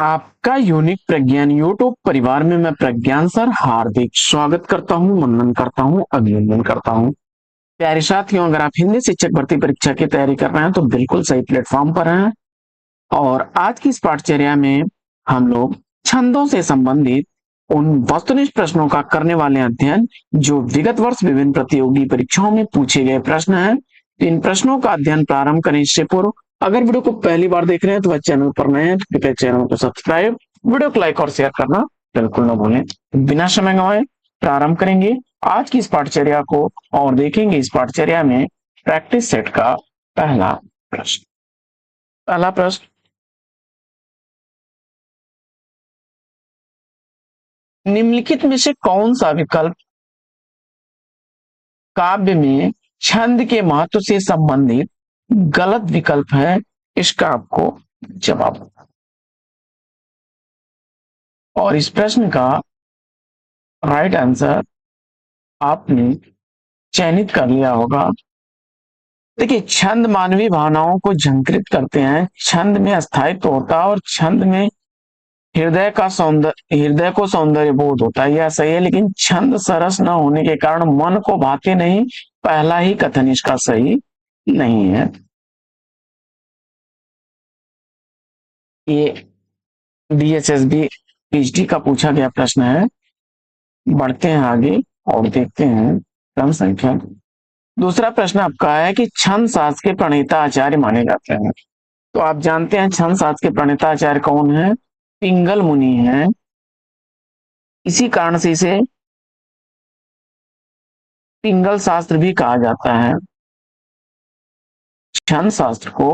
आपका यूनिक प्रज्ञान यूट्यूब परिवार में मैं प्रज्ञान सर हार्दिक स्वागत करता हूं, वंदन करता हूं, अभिनंदन करता हूं। प्यारे साथियों, अगर आप हिंदी शिक्षक भर्ती परीक्षा की तैयारी कर रहे हैं तो बिल्कुल सही प्लेटफॉर्म पर हैं। और आज की इस पाठचर्या में हम लोग छंदों से संबंधित उन वस्तुनिष्ठ प्रश्नों का करने वाले अध्ययन जो विगत वर्ष विभिन्न प्रतियोगी परीक्षाओं में पूछे गए प्रश्न हैं। इन प्रश्नों का अध्ययन प्रारंभ करने से पूर्व अगर वीडियो को पहली बार देख रहे हैं तो वह चैनल पर नए हैं तो कृपया चैनल को सब्सक्राइब, वीडियो को लाइक और शेयर करना बिल्कुल न भूलें। बिना समय गंवाए प्रारंभ करेंगे आज की इस पाठचर्या को और देखेंगे इस पाठचर्या में प्रैक्टिस सेट का पहला प्रश्न। पहला प्रश्न, निम्नलिखित में से कौन सा विकल्प काव्य में छंद के महत्व से संबंधित गलत विकल्प है? इसका आपको जवाब देना। और इस प्रश्न का राइट आंसर आपने चयनित कर लिया होगा। देखिए, छंद मानवीय भावनाओं को झंकृत करते हैं, छंद में स्थायित्व होता है और छंद में हृदय को सौंदर्य बोध होता है, यह सही है। लेकिन छंद सरस न होने के कारण मन को भाते नहीं, पहला ही कथन इसका सही नहीं है। ये DSSB PhD का पूछा गया प्रश्न है। बढ़ते हैं आगे और देखते हैं क्रम संख्या। दूसरा प्रश्न आपका है कि छंद शास्त्र के प्रणेता आचार्य माने जाते हैं। तो आप जानते हैं छंद शास्त्र के प्रणेता आचार्य कौन है? पिंगल मुनि है। इसी कारण से इसे पिंगल शास्त्र भी कहा जाता है। छंद शास्त्र को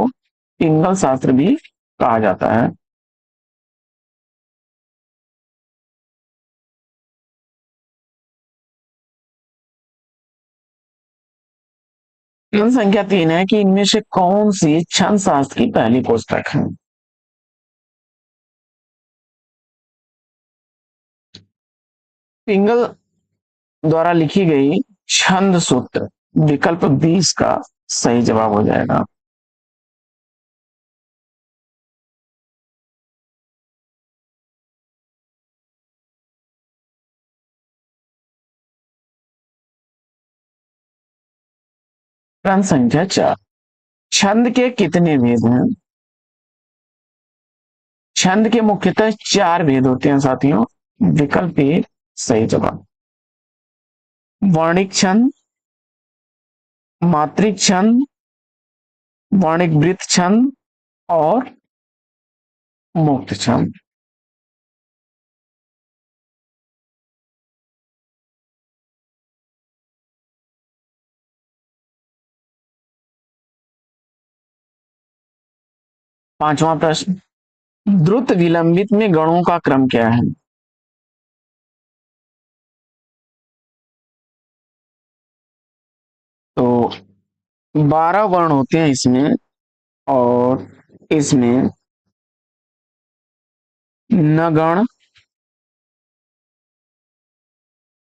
पिंगल शास्त्र भी कहा जाता है। प्रश्न संख्या 3 है कि इनमें से कौन सी छंद शास्त्र की पहली पुस्तक है? पिंगल द्वारा लिखी गई छंद सूत्र विकल्प 20 का सही जवाब हो जाएगा। प्रश्न संख्या 4, छंद के कितने भेद हैं? छंद के मुख्यतः 4 भेद होते हैं साथियों। विकल्प ए सही जवाब। वर्णिक छंद, मात्रिक छंद, वर्णिक वृत्त छंद और मुक्त छंद। पांचवा प्रश्न, द्रुत विलंबित में गणों का क्रम क्या है? तो 12 वर्ण होते हैं इसमें और इसमें नगण,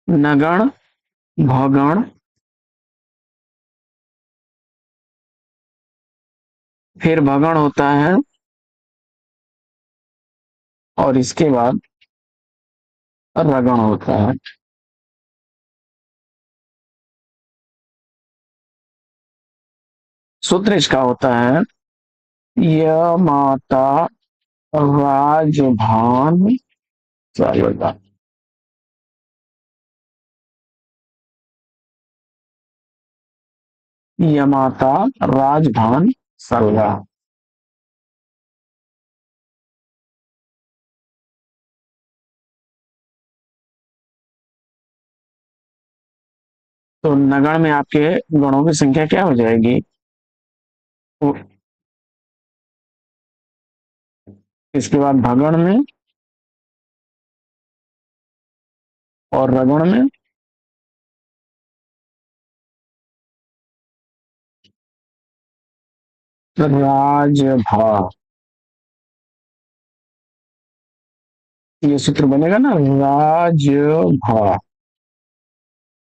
नगण, भगण, फिर भगण होता है और इसके बाद रगण होता है। सूत्र इसका होता है य माता राजभान सर्वदा। यमाता राजभान सर्वदा। तो नगण में आपके गणों की संख्या क्या हो जाएगी? तो इसके बाद भगण में और रगण में राजभा, ये सूत्र बनेगा ना, राजभा।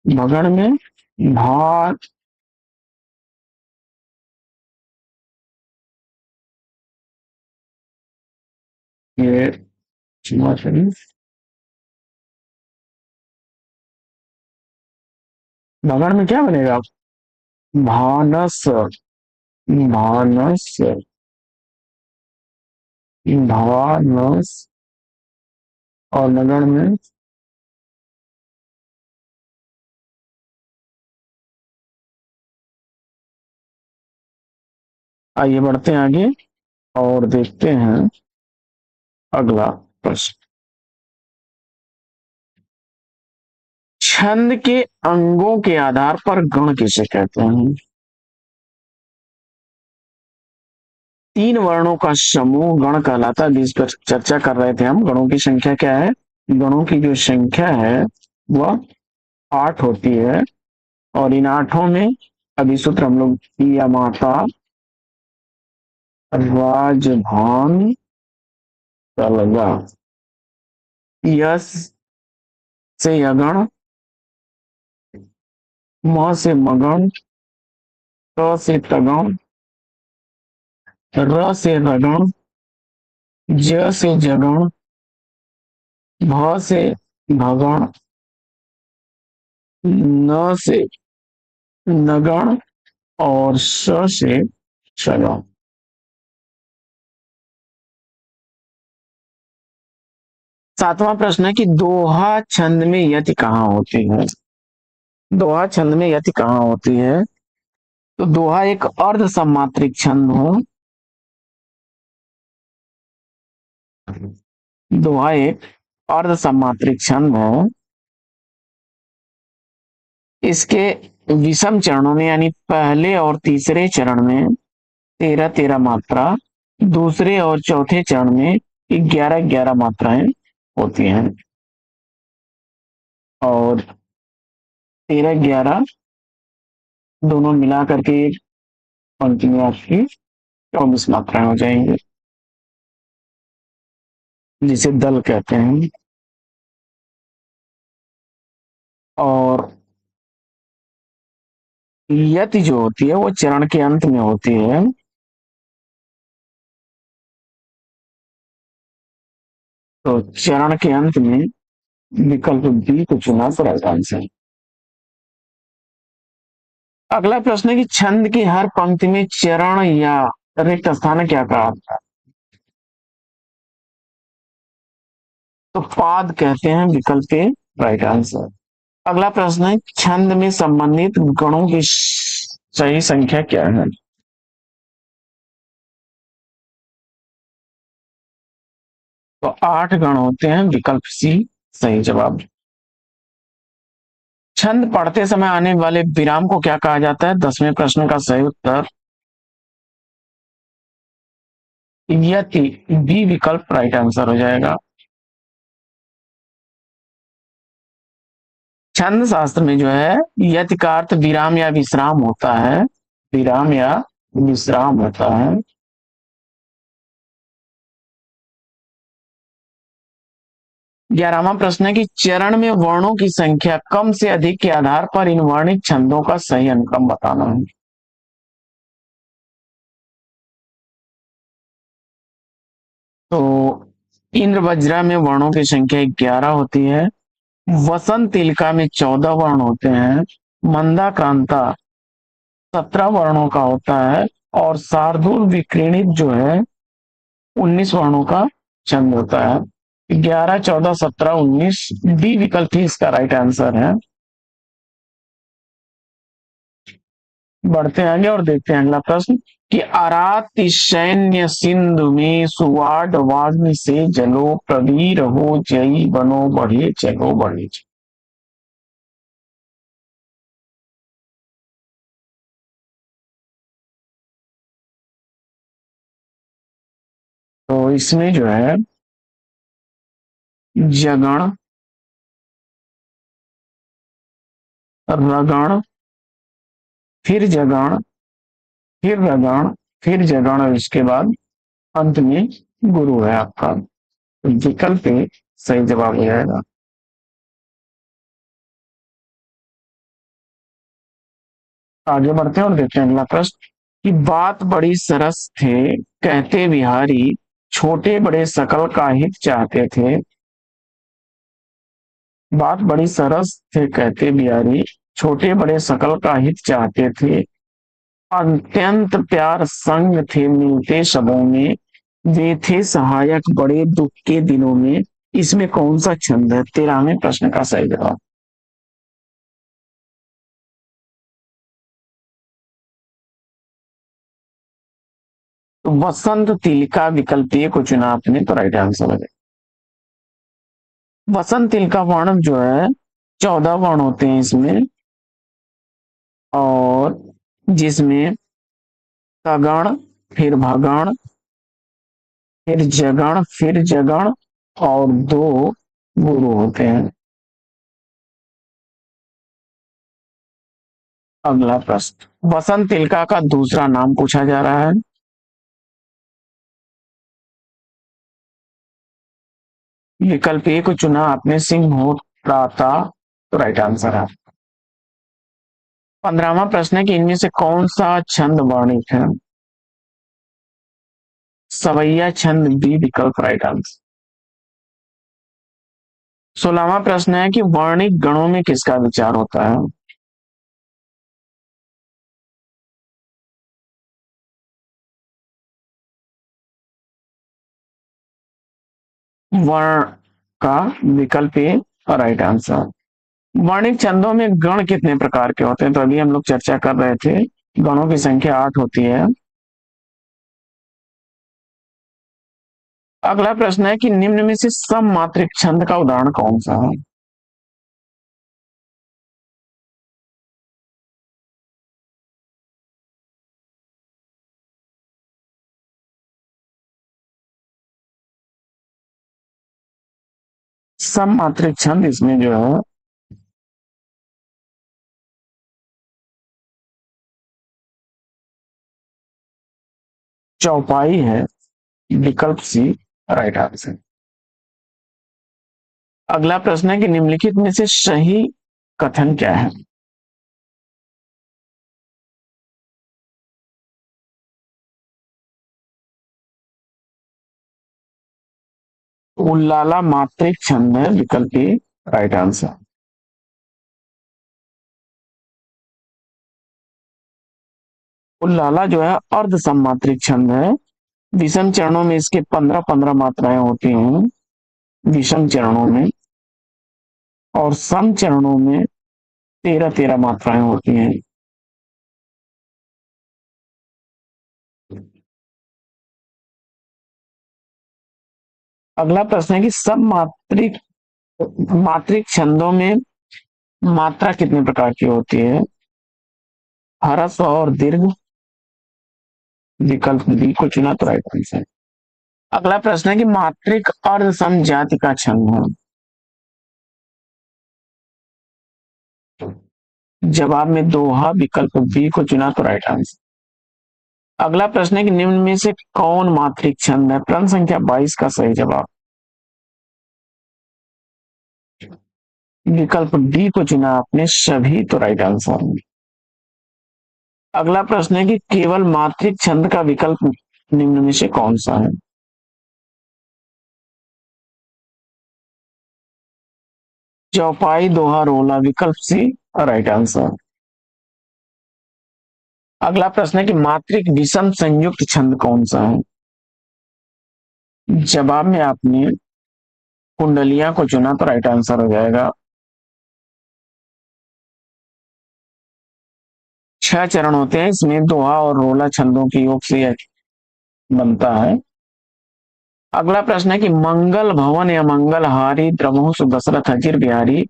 भगण में भा, ये हिमाचली भगड़ में क्या बनेगा? भानस, भानस, भानस। और नगण में आइए बढ़ते हैं आगे और देखते हैं अगला प्रश्न। छंद के अंगों के आधार पर गण किसे कहते हैं? तीन वर्णों का समूह गण कहलाता है, जिस पर चर्चा कर रहे थे हम। गणों की संख्या क्या है? गणों की जो संख्या है वह 8 होती है। और इन आठों में अभी सूत्र हम लोग या माता, राजभान, तलगा, यस से यगण, म से मगण, ट से तगण, र से रगण, ज से जगण, भ से भगण, न से नगण और स से शगण। सातवां प्रश्न है कि दोहा छंद में यति कहाँ होती है? दोहा छंद में यति कहाँ होती है? तो दोहा एक अर्ध सम्मात्रिक छंद हो। दोहा एक अर्ध सम्मात्रिक छंद है। इसके विषम चरणों में यानी पहले और तीसरे चरण में 13-13 मात्रा, दूसरे और चौथे चरण में 11-11 मात्राएं होती हैं। और 13-11 दोनों मिला करके एक पंक्ति में आपकी 24 मात्राएं हो जाएंगी, जिसे दल कहते हैं। और यति जो होती है वो चरण के अंत में होती है। तो चरण के अंत में विकल्प बी को चुना तो राइट आंसर। अगला प्रश्न है कि छंद की हर पंक्ति में चरण या रिक्त स्थान क्या कहा जाता है? तो पाद कहते हैं, विकल्प ए राइट आंसर। अगला प्रश्न है छंद में संबंधित गणों की सही संख्या क्या है? तो 8 गण होते हैं, विकल्प सी सही जवाब। छंद पढ़ते समय आने वाले विराम को क्या कहा जाता है? 10वें प्रश्न का सही उत्तर यति, बी विकल्प राइट आंसर हो जाएगा। छंद शास्त्र में जो है यति का अर्थ विराम या विश्राम होता है, विराम या विश्राम होता है। 11वां प्रश्न है कि चरण में वर्णों की संख्या कम से अधिक के आधार पर इन वर्णित छंदों का सही अनुक्रम बताना है। तो इंद्र वज्रा में वर्णों की संख्या 11 होती है। वसंत तिलका में 14 वर्ण होते हैं। मंदा क्रांता 17 वर्णों का होता है। और शार्दूल विक्रीणित जो है 19 वर्णों का छंद होता है। 11, 14, 17, 19, डी विकल्प ही इसका राइट आंसर है। बढ़ते हैं आगे और देखते हैं अगला प्रश्न कि अरात सैन्य सिंधु में सुवाड वाग्नि से जलो प्रवीर हो जई बनो बढ़े चलो बढ़े। तो इसमें जो है जगण, रगण, फिर जगण, फिर रगण, फिर जगण और इसके बाद अंत में गुरु है आपका। तो विकल्प सही जवाब हो जाएगा। आगे बढ़ते हैं और देखते हैं अगला प्रश्न कि बात बड़ी सरस थे कहते बिहारी छोटे बड़े सकल का हित चाहते थे, बात बड़ी सरस थे कहते बिहारी, छोटे बड़े सकल का हित चाहते थे, अत्यंत प्यार संग थे मिलते सबों में, वे थे सहायक बड़े दुख के दिनों में। इसमें कौन सा छंद है? 13वें प्रश्न का सही जवाब। तो वसंत तिलका विकल्प ए को चुना आपने, तो राइट आंसर है। वसंत तिलका वर्ण जो है 14 वर्ण होते हैं इसमें, और जिसमें तगण, फिर भगण, फिर जगण, फिर जगण, और दो गुरु होते हैं। अगला प्रश्न, वसंत तिलका का दूसरा नाम पूछा जा रहा है। विकल्प ए को चुना आपने, सिंहोत्ताता, तो राइट आंसर है। 15वां प्रश्न है कि इनमें से कौन सा छंद वर्णित है? सवैया छंद बी विकल्प राइट आंसर। 16वां प्रश्न है कि वर्णिक गणों में किसका विचार होता है? वर्ण का विकल्प ए राइट आंसर। वर्णिक छंदों में गण कितने प्रकार के होते हैं? तो अभी हम लोग चर्चा कर रहे थे, गणों की संख्या 8 होती है। अगला प्रश्न है कि निम्न में से सममात्रिक छंद का उदाहरण कौन सा है? सममात्रिक छंद इसमें जो है चौपाई है, विकल्प सी राइट आंसर। अगला प्रश्न है कि निम्नलिखित में से सही कथन क्या है? उल्लाला मात्रिक छंद है, विकल्प ए राइट आंसर। उल्लाला जो है अर्ध सममात्रिक छंद है। विषम चरणों में इसके 15-15 मात्राएं होती हैं, विषम चरणों में, और सम चरणों में 13-13 मात्राएं होती हैं। अगला प्रश्न है कि सब मात्रिक मात्रिक छंदों में मात्रा कितने प्रकार की होती है? ह्रस्व और दीर्घ, विकल्प बी को चुना तो राइट आंसर। अगला प्रश्न है कि मात्रिक अर्ध सम जाति का छंद है। जवाब में दोहा, विकल्प बी को चुना तो राइट आंसर। अगला प्रश्न है कि निम्न में से कौन मात्रिक छंद है? प्रश्न संख्या 22 का सही जवाब, विकल्प डी को चुना आपने, सभी तो राइट आंसर। अगला प्रश्न है कि केवल मात्रिक छंद का विकल्प निम्न में से कौन सा है? चौपाई, दोहा, रोला, विकल्प सी राइट आंसर। अगला प्रश्न है कि मात्रिक विषम संयुक्त छंद कौन सा है? जवाब में आपने कुंडलियां को चुना तो राइट आंसर हो जाएगा। 6 चरण होते हैं इसमें, दोहा और रोला छंदों के योग से यह बनता है। अगला प्रश्न है कि मंगल भवन या मंगल हारी द्रवहु सुदशरथ अजीर बिहारी,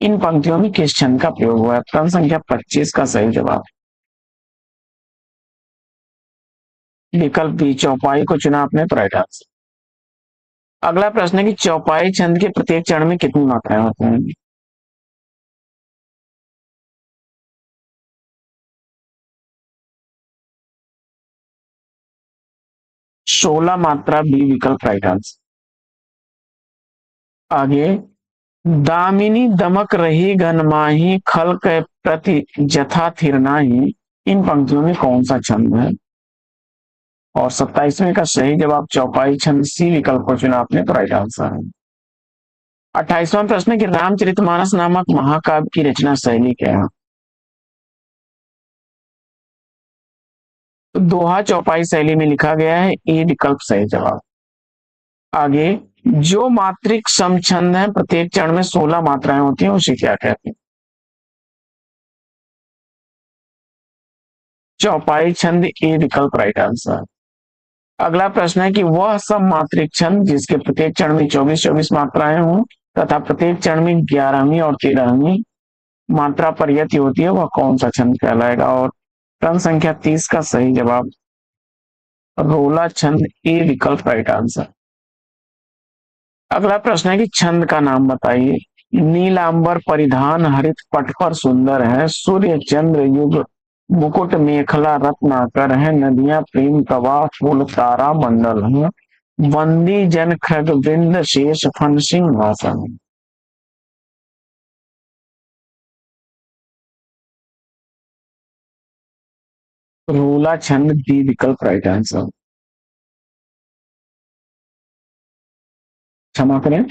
इन पंक्तियों में किस छंद का प्रयोग हुआ है? प्रश्न संख्या 25 का सही जवाब, विकल्प बी चौपाई को चुना आपने तो राइट आंसर। अगला प्रश्न है कि चौपाई छंद के प्रत्येक चरण में कितनी मात्राएं होती हैं? 16 मात्रा, बी विकल्प राइट आंसर। आगे, दामिनी दमक रही घन माही खल के प्रति जथा थिर नाही, इन पंक्तियों में कौन सा छंद है? और 27वें का सही जवाब चौपाई छंद, सी विकल्प को चुना आपने, तो राइट आंसर है। 28वां प्रश्न है कि रामचरितमानस नामक महाकाव्य की रचना शैली क्या है? तो दोहा चौपाई शैली में लिखा गया है, ए विकल्प सही जवाब। आगे, जो मात्रिक समछंद है प्रत्येक चरण में 16 मात्राएं होती हैं, उसे क्या कहते हैं? चौपाई छंद, ए विकल्प राइट आंसर। अगला प्रश्न है कि वह सब मात्रिक छंद जिसके प्रत्येक चरण में 24-24 मात्राएं हों तथा प्रत्येक चरण में 11वीं और 13वीं मात्रा पर यति होती है, वह कौन सा छंद कहलाएगा? और क्रम संख्या 30 का सही जवाब रोला छंद, ए विकल्प राइट आंसर। अगला प्रश्न है कि छंद का नाम बताइए। नीलांबर परिधान हरित पट पर सुंदर है, सूर्य चंद्र युग मुकुट मेखला रत्नाकर है, नदियां प्रेम प्रवाह फूल तारा मंडल है, वंदी जन खग बिंद शेष फन सिंहासन। रोला छंद, डी विकल्प राइट आंसर। क्षमा करें।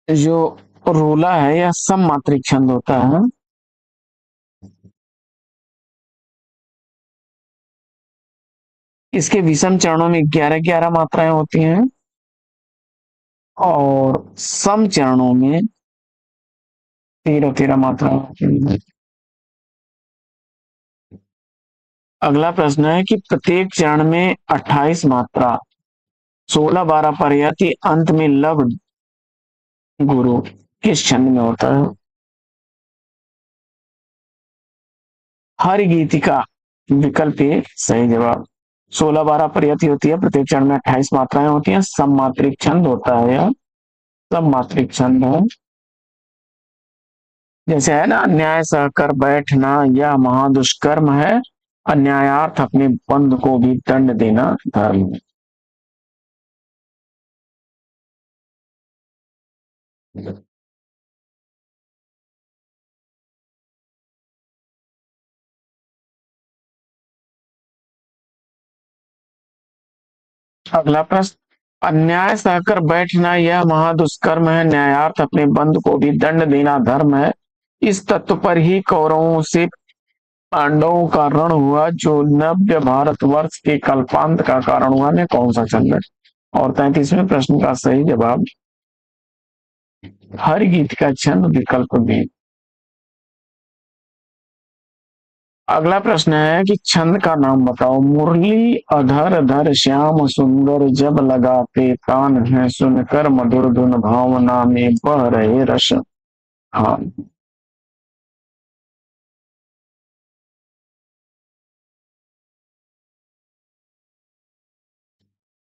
जो रोला है यह सम मात्रिक छंद होता है। इसके विषम चरणों में 11-11 मात्राएं होती हैं और सम चरणों में 13-13 मात्राएं होती हैं। अगला प्रश्न है कि प्रत्येक चरण में 28 मात्रा, 16-12 पर यति, अंत में लघु गुरु किस छंद में होता है? हर गीतिका विकल्प ए सही जवाब। 16-12 पर यति होती है, प्रत्येक चरण में 28 मात्राएं होती हैं, सम मात्रिक छंद होता है यह, सम मात्रिक छंद है। जैसे है ना, अन्याय सहकर बैठना यह महादुष्कर्म है, अन्यायार्थ अपने बंधु को भी दंड देना धर्म है। अगला प्रश्न, अन्याय सहकर बैठना यह महादुष्कर्म है, न्यायार्थ अपने बंधु को भी दंड देना धर्म है, इस तत्व पर ही कौरवों से पांडवों का रण हुआ, जो नव्य भारतवर्ष के कल्पांत का कारण हुआ, में कौन सा छंद है? और 33वें प्रश्न का सही जवाब हर गीत का छंद, विकल्प बी। अगला प्रश्न है कि छंद का नाम बताओ। मुरली अधर धर श्याम सुंदर, जब लगाते कान है सुनकर मधुर धुन, भावना में बह रहे रस। हाँ,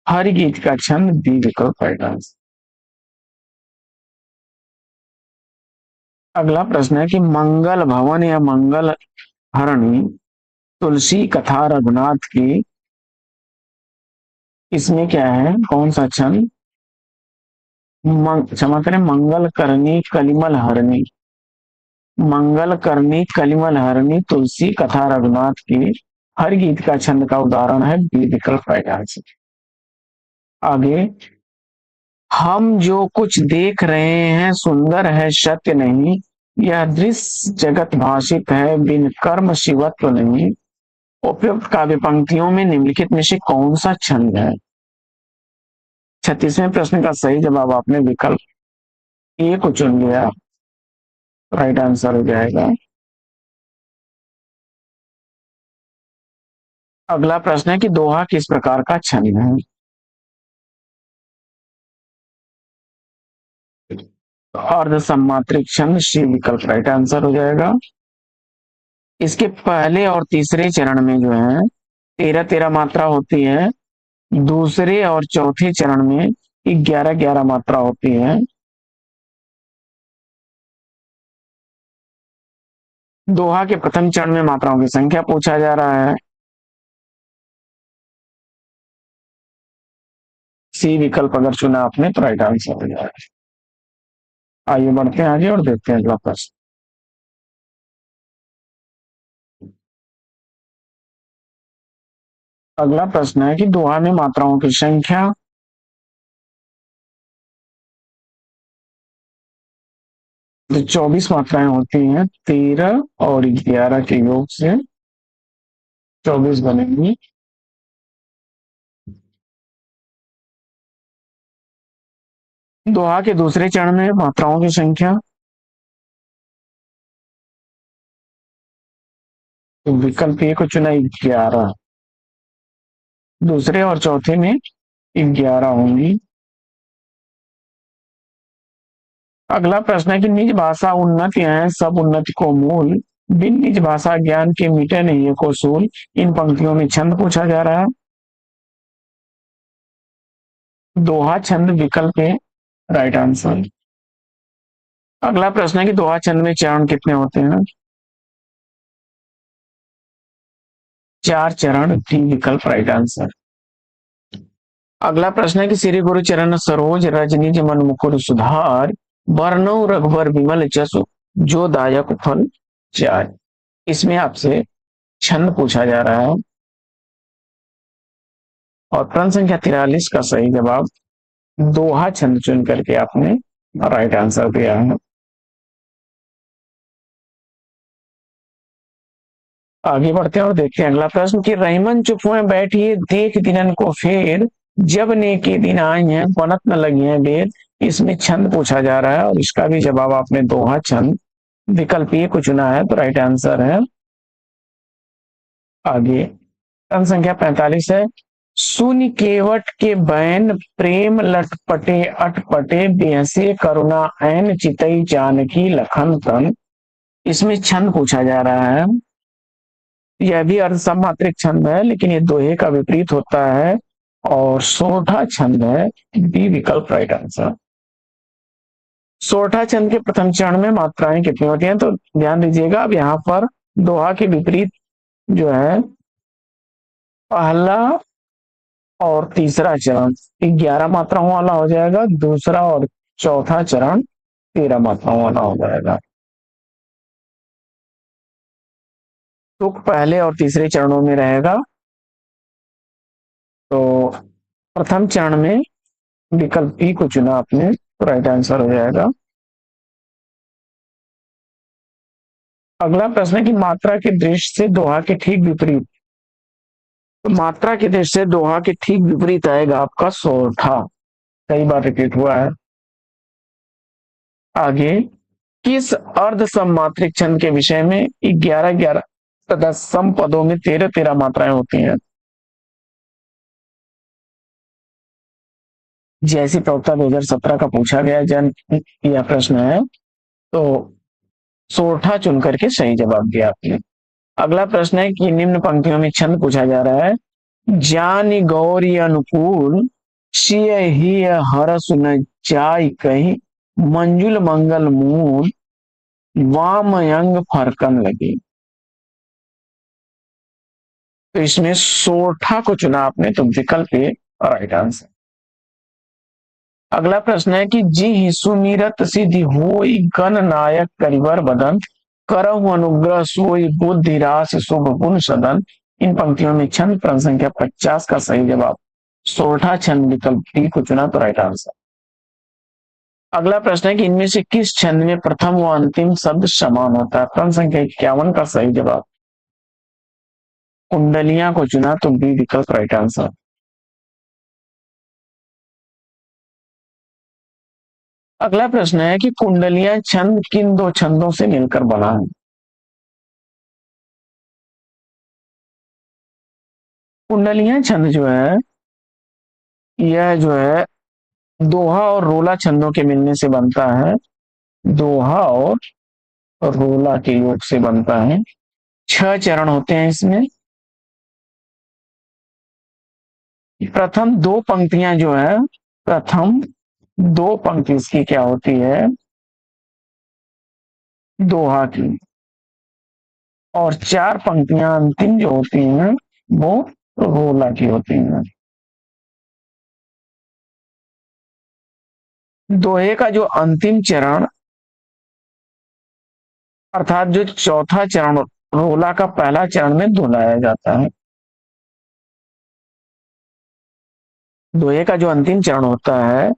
हर गीत का छंद, बी विकल्प है डांस। अगला प्रश्न है कि मंगल भवन या मंगल हरणी तुलसी कथा रघुनाथ की, इसमें क्या है, कौन सा छंद? क्षमा करें, मंगल करनी कलिमल हरणी, मंगल करनी कलिमल हरणी तुलसी कथा रघुनाथ की हर गीत का छंद का उदाहरण है, बी विकल्प राइट आंसर। आगे, हम जो कुछ देख रहे हैं सुंदर है सत्य नहीं, यह दृश्य जगत भाषित है बिन कर्म शिवत्व नहीं, उपयुक्त काव्य पंक्तियों में निम्नलिखित में से कौन सा छंद है? 36वें प्रश्न का सही जवाब आपने विकल्प ए को चुन लिया, राइट आंसर हो जाएगा। अगला प्रश्न है कि दोहा किस प्रकार का छंद है? अर्ध सम्मात्रिक छंद, सी विकल्प राइट आंसर हो जाएगा। इसके पहले और तीसरे चरण में जो है 13-13 मात्रा होती है, दूसरे और चौथे चरण में 11-11 मात्रा होती है। दोहा के प्रथम चरण में मात्राओं की संख्या पूछा जा रहा है, सी विकल्प अगर चुना आपने तो राइट आंसर हो जाएगा। आइए बढ़ते हैं आगे और देखते हैं अगला प्रश्न। अगला प्रश्न है कि दोहा में मात्राओं की संख्या। तो 24 मात्राएं होती हैं, 13 और 11 के योग से 24 बनेंगी। दोहा के दूसरे चरण में मात्राओं की संख्या। तो विकल्प ए को चुना 11, दूसरे और चौथे में 11 होंगी। अगला प्रश्न है कि निज भाषा उन्नति है, सब उन्नति को मूल, बिन निज भाषा ज्ञान के मिटे नहीं है को सूल। इन पंक्तियों में छंद पूछा जा रहा है। दोहा छंद विकल्प है राइट आंसर। अगला प्रश्न है कि दोहा छंद में चरण कितने होते हैं। 4 चरण, डी विकल्प राइट आंसर। अगला प्रश्न है कि श्री गुरु चरण सरोज रजनिज मन मुकुर सुधार, वर्णो रघुवर विमल जसु जो दायक फल चार। इसमें आपसे छंद पूछा जा रहा है और प्रश्न संख्या 43 का सही जवाब दोहा छंद चुन करके आपने राइट आंसर दिया है। आगे बढ़ते हैं और देखते हैं अगला प्रश्न कि रहीमन चुप हुए बैठिए देख दिनन को फेर, जब ने के दिन आए हैं बनत न लगी है बेर। इसमें छंद पूछा जा रहा है और इसका भी जवाब आपने दोहा छंद विकल्प ए को चुना है, तो राइट आंसर है। आगे प्रश्न संख्या 45 है, सुन केवट के बैन प्रेम लटपटे अटपटे बेहसे करुणा ऐन चितई जानकी लखन तन। इसमें छंद पूछा जा रहा है। यह भी अर्ध समात्रिक छंद है लेकिन ये दोहे का विपरीत होता है और सोठा छंद है, बी विकल्प राइट आंसर। सोठा छंद के प्रथम चरण में मात्राएं कितनी होती हैं, तो ध्यान दीजिएगा अब यहाँ पर दोहा के विपरीत जो है पहला और तीसरा चरण 11 मात्राओं वाला हो जाएगा, दूसरा और चौथा चरण 13 मात्राओं वाला हो जाएगा। तुक पहले और तीसरे चरणों में रहेगा। तो प्रथम चरण में विकल्प बी को चुना आपने, तो राइट आंसर हो जाएगा। अगला प्रश्न है कि मात्रा के दृष्टि से दोहा के ठीक विपरीत। तो मात्रा के दृष्टि से दोहा के ठीक विपरीत आएगा आपका सोठा, कई बार रिपीट हुआ है। आगे किस अर्ध सममात्रिक छंद के विषय में 11-11 तथा सम पदों में 13-13 मात्राएं होती हैं। जैसी प्रवक्ता 2017 का पूछा गया जन यह प्रश्न है, तो सोठा चुन करके सही जवाब दिया आपने। अगला प्रश्न है कि निम्न पंक्तियों में छंद पूछा जा रहा है, जानी गौरी अनुकूल शिय ही हरस न जाय कही, मंजुल मंगल मूल वाम अंग फरकन लगी। तो इसमें सोठा को चुना आपने, तो विकल्प ए राइट आंसर। अगला प्रश्न है कि जी ही सुमिरत सिद्धि होई गण नायक करिवर बदन, करहु अनुग्रह सोई बुद्धि रास शुभ गुण सदन। इन पंक्तियों में छंद प्रश्न संख्या 50 का सही जवाब सोठा छंद विकल्प डी को चुना, तो राइट आंसर। अगला प्रश्न है कि इनमें से किस छंद में प्रथम व अंतिम शब्द समान होता है। प्रश्न संख्या 51 का सही जवाब कुंडलियां को चुना, तो बी विकल्प राइट आंसर। अगला प्रश्न है कि कुंडलियां छंद किन दो छंदों से मिलकर बना है। कुंडलियां छंद जो है यह जो है दोहा और रोला छंदों के मिलने से बनता है। दोहा और रोला के योग से बनता है। 6 चरण होते हैं इसमें। प्रथम दो पंक्तियां जो है, प्रथम दो पंक्ति इसकी क्या होती है, दोहा की, और 4 पंक्तियां अंतिम जो होती हैं वो रोला की होती हैं। दोहे का जो अंतिम चरण अर्थात जो चौथा चरण रोला का पहला चरण में दोहराया जाता है। दोहे का जो अंतिम चरण होता है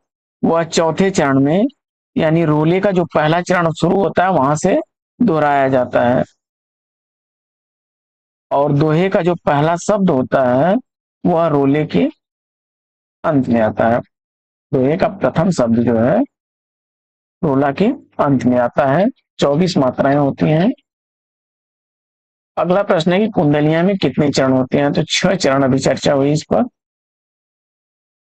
वह चौथे चरण में, यानी रोले का जो पहला चरण शुरू होता है वहां से दोहराया जाता है, और दोहे का जो पहला शब्द होता है वह रोले के अंत में आता है। दोहे का प्रथम शब्द जो है रोला के अंत में आता है। 24 मात्राएं होती हैं। अगला प्रश्न है कि कुंडलियां में कितने चरण होते हैं, तो 6 चरण, अभी चर्चा हुई इस पर।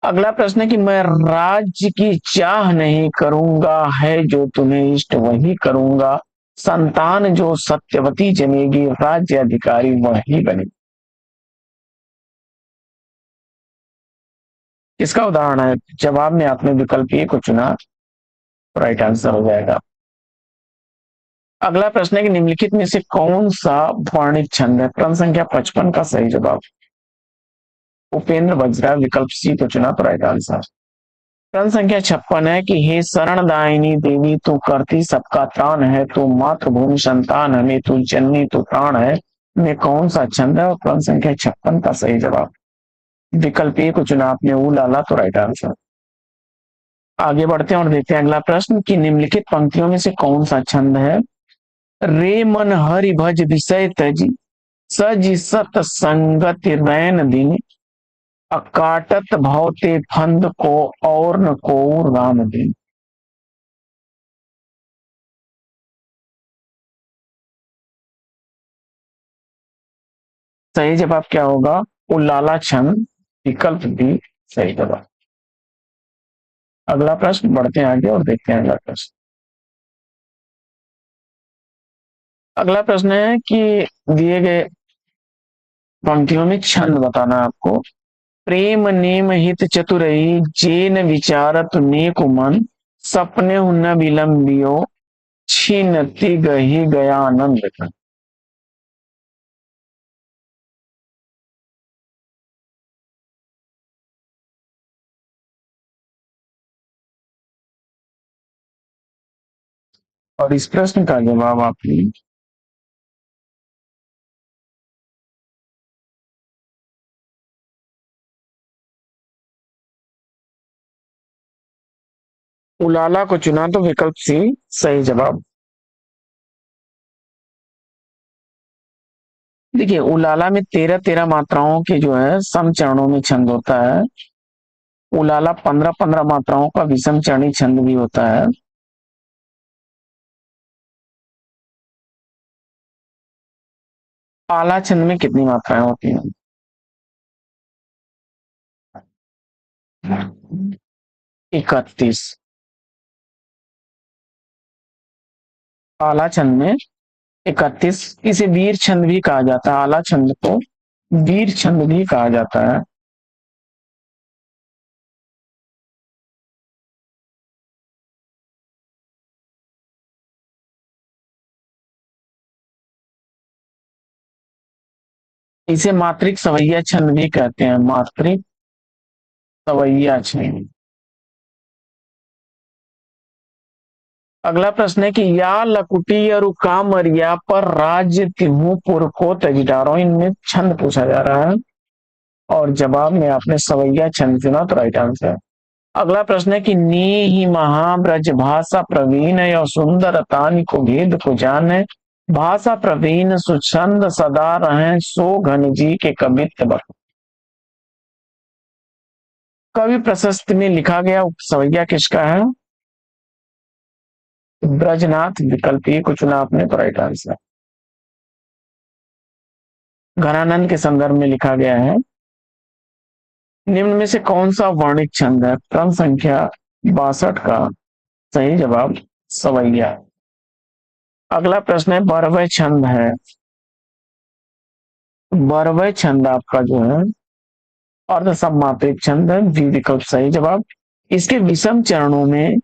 अगला प्रश्न है कि मैं राज्य की चाह नहीं करूंगा, है जो तुम्हें इष्ट वही करूंगा, संतान जो सत्यवती जनेगी, राज्य अधिकारी वही बनेगी। इसका उदाहरण है, जवाब में आपने विकल्प ए को चुना तो राइट आंसर हो जाएगा। अगला प्रश्न है कि निम्नलिखित में से कौन सा वर्णित छंद है, क्रम संख्या 55 का सही जवाब उपेंद्र वज्रा, विकल्प सी को चुना तो राइट आंसर। क्रम संख्या 56 है कि हे शरणदायिनी देवी, तू करती सबका त्राण है, तू मातृभूमि संतान हमें, तू जननी तू प्राण है, में कौन सा छंद है, और क्रम संख्या 56 का सही जवाब विकल्प ए को चुना आपने ऊ लाला तो राइट आंसर। आगे बढ़ते हैं और देखते हैं अगला प्रश्न कि निम्नलिखित पंक्तियों में से कौन सा छंद है, रे मन हरि भज विषय तजी, सज सत संगति रैन दिन, अकाटत भौते फंद को, और न को राम दिन। सही जवाब क्या होगा, उल्लाला छंद, विकल्प बी सही जवाब। अगला प्रश्न, बढ़ते हैं आगे और देखते हैं अगला प्रश्न। अगला प्रश्न है कि दिए गए पंक्तियों में छंद बताना है आपको। प्रेम नेम हित चतुरई, जेन विचारत नेक मन, सपने न विलंबियो, छीनती गही गया आनंद। और इस प्रश्न का जवाब आपने उलाला को चुना तो विकल्प सी सही जवाब। देखिए उलाला में 13-13 मात्राओं के जो है सम चरणों में छंद होता है। उलाला 15-15 मात्राओं का विषम चरणी छंद भी होता है। आला छंद में कितनी मात्राएं होती हैं, 31। आला छंद में 31। इसे वीर छंद भी कहा जाता है, आला छंद को वीर छंद भी कहा जाता है। इसे मात्रिक सवैया छंद भी कहते हैं, मात्रिक सवैया छंद। अगला प्रश्न है कि या लकुटी अरु कामरिया पर राज्य तिहु पुर को तजिडारो, इनमें छंद पूछा जा रहा है और जवाब में आपने सवैया छंद चुना तो राइट आंसर। अगला प्रश्न है कि नी ही महाब्रज भाषा प्रवीण और सुंदर तानी को भेद को जाने, भाषा प्रवीण सुछंद सदा रहे, सो घन जी के कवित्व बख। कवि प्रशस्ति में लिखा गया सवैया किसका है, ब्रजनाथ, विकल्प ए को चुना आपने तो राइट आंसर। घनानंद के संदर्भ में लिखा गया है। निम्न में से कौन सा वर्णित छंद है, क्रम संख्या 62 का सही जवाब सवैया। अगला प्रश्न है बरवय छंद है, बरवय छंद आपका जो है अर्ध सम्मात्रिक छंद है, बी विकल्प सही जवाब। इसके विषम चरणों में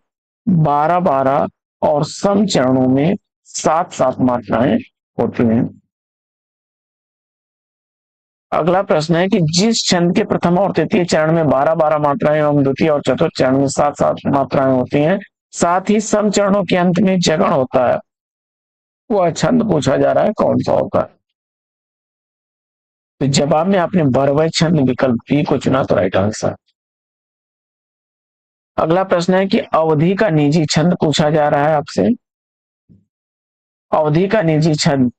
12-12 और सम चरणों में 7-7 मात्राएं होती हैं। अगला प्रश्न है कि जिस छंद के प्रथम और तृतीय चरण में 12-12 मात्राएं एवं द्वितीय और चतुर्थ चरण में 7-7 मात्राएं होती हैं, साथ ही सम चरणों के अंत में जगण होता है, वह छंद पूछा जा रहा है कौन सा होगा। तो जवाब में आपने बरवय छंद विकल्प बी को चुना तो राइट आंसर। अगला प्रश्न है कि अवधि का निजी छंद पूछा जा रहा है आपसे। अवधि का निजी छंद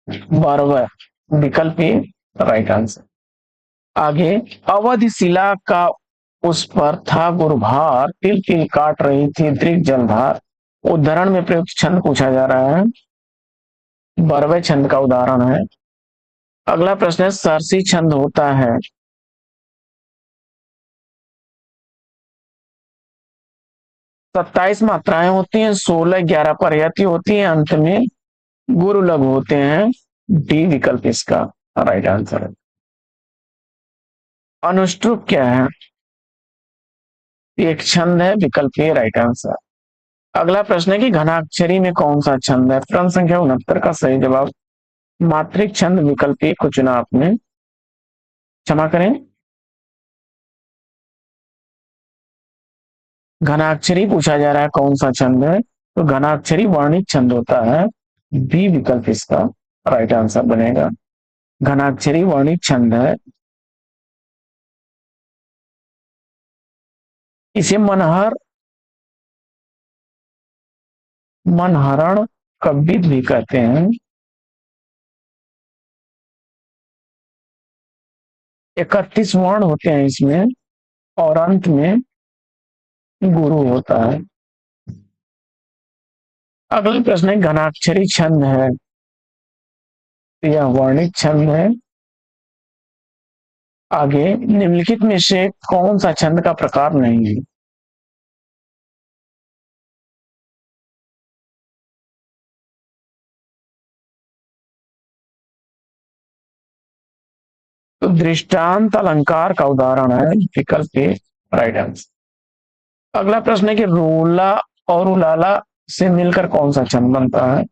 बर्वर, विकल्प ए राइट आंसर। आगे, अवधि शिला का उस पर था गुरुभार, तिल तिल काट रही थी दृग जलधार। उदाहरण में प्रयुक्त छंद पूछा जा रहा है, बरवे छंद का उदाहरण है। अगला प्रश्न है, सरसी छंद होता है। 27 मात्राएं होती हैं, 16 11 परयति होती हैं, अंत में गुरु लघु होते हैं। डी विकल्प इसका राइट आंसर है। अनुष्टुप क्या है? एक छंद है, विकल्प ए राइट आंसर। अगला प्रश्न है कि घनाक्षरी में कौन सा छंद है? प्रश्न संख्या 69 का सही जवाब मात्रिक छंद, विकल्प ए को चुना आपने। क्षमा करें, घनाक्षरी पूछा जा रहा है कौन सा छंद है, तो घनाक्षरी वर्णित छंद होता है। बी विकल्प इसका राइट आंसर बनेगा। घनाक्षरी वर्णित छंद है। इसे मनहर, मनहरण कब्बित भी कहते हैं। 31 वर्ण होते हैं इसमें और अंत में गुरु होता है। अगला प्रश्न है, घनाक्षरी छंद है, यह वर्णित छंद है। आगे, निम्नलिखित में से कौन सा छंद का प्रकार नहीं है? तो दृष्टांत अलंकार का उदाहरण है, विकल्प ए राइट आंसर। अगला प्रश्न है कि रोला और उलाला से मिलकर कौन सा छंद बनता है?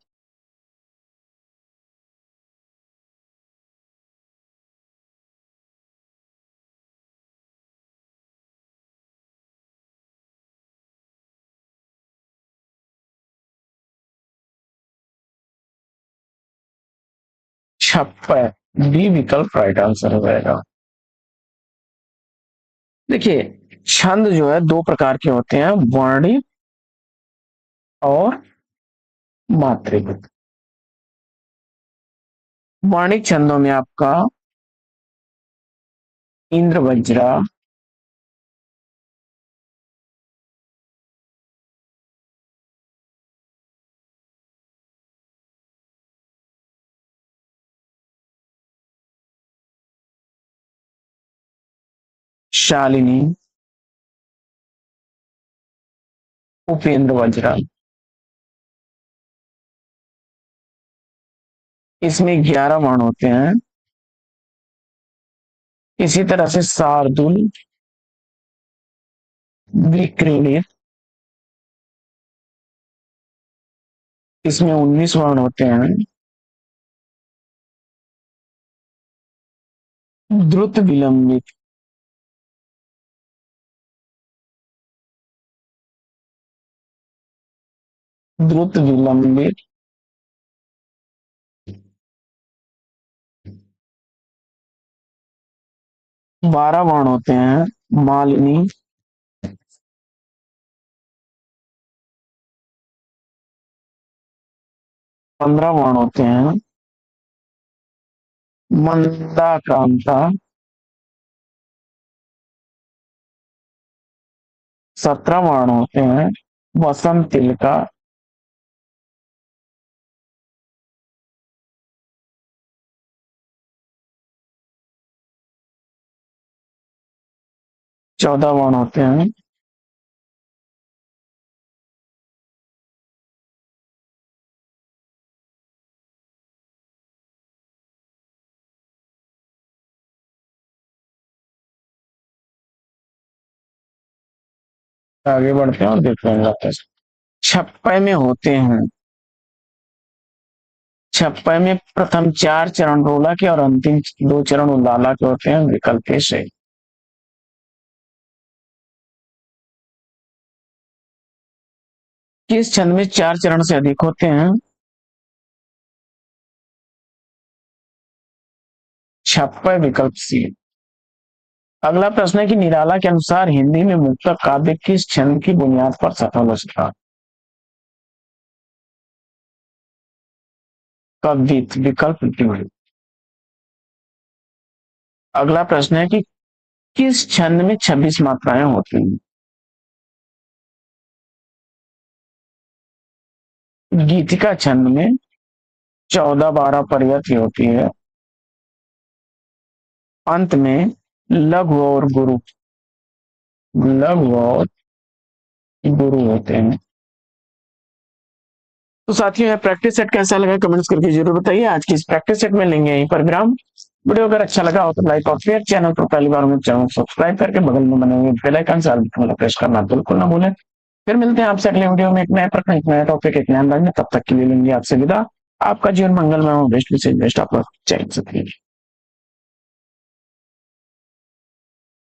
छप्पै, बी विकल्प राइट आंसर हो जाएगा। देखिए, छंद जो है दो प्रकार के होते हैं, वर्णित और मात्रिक। वर्णिक छंदों में आपका इंद्र वज्रा, शालिनी, उपेंद्र वज्रा, इसमें 11 वर्ण होते हैं। इसी तरह से शार्दुल, विक्रीडित, इसमें 19 वर्ण होते हैं। द्रुत विलंबित, द्रुत विलंबित 12 वर्ण होते हैं। मालिनी, 15 वर्ण होते हैं। मंदाक्रांता, 17 वर्ण होते हैं। वसंत तिलका, 14 वर्ण होते हैं। आगे बढ़ते हैं और देखते हैं वापस। छप्पे में होते हैं, छप्पे में प्रथम 4 चरण रोला के और अंतिम 2 चरण उलाला के होते हैं। विकल्प ए से। किस छंद में 4 चरण से अधिक होते हैं? छप्पे, विकल्प सी। अगला प्रश्न है कि निराला के अनुसार हिंदी में मुक्तक काव्य किस छंद की बुनियाद पर सफल हो सका? कवित, विकल्प डी। अगला प्रश्न है कि किस छंद में 26 मात्राएं होती हैं? गीतिका छंद में 14-12 परियति होती है। अंत में लघु और गुरु, लघु और गुरु होते हैं। तो साथियों यह प्रैक्टिस सेट कैसा लगा कमेंट्स करके जरूर बताइए। आज की इस प्रैक्टिस सेट में लेंगे यहीं पर विराम। वीडियो अगर अच्छा लगा हो तो लाइक और शेयर, चैनल पर पहली बार हो चैनल सब्सक्राइब करके बगल में बने हुए बेल आइकन से प्रेस करना बिल्कुल ना भूलें। फिर मिलते हैं आपसे अगले वीडियो में एक नए प्रश्न, एक नया टॉपिक, एक नया अंदाज में। तब तक के लिए लेंगे आपसे विदा। आपका जीवन मंगलमय हो, बेस्ट विशेष बेस्ट आप लोग। जय हिंद।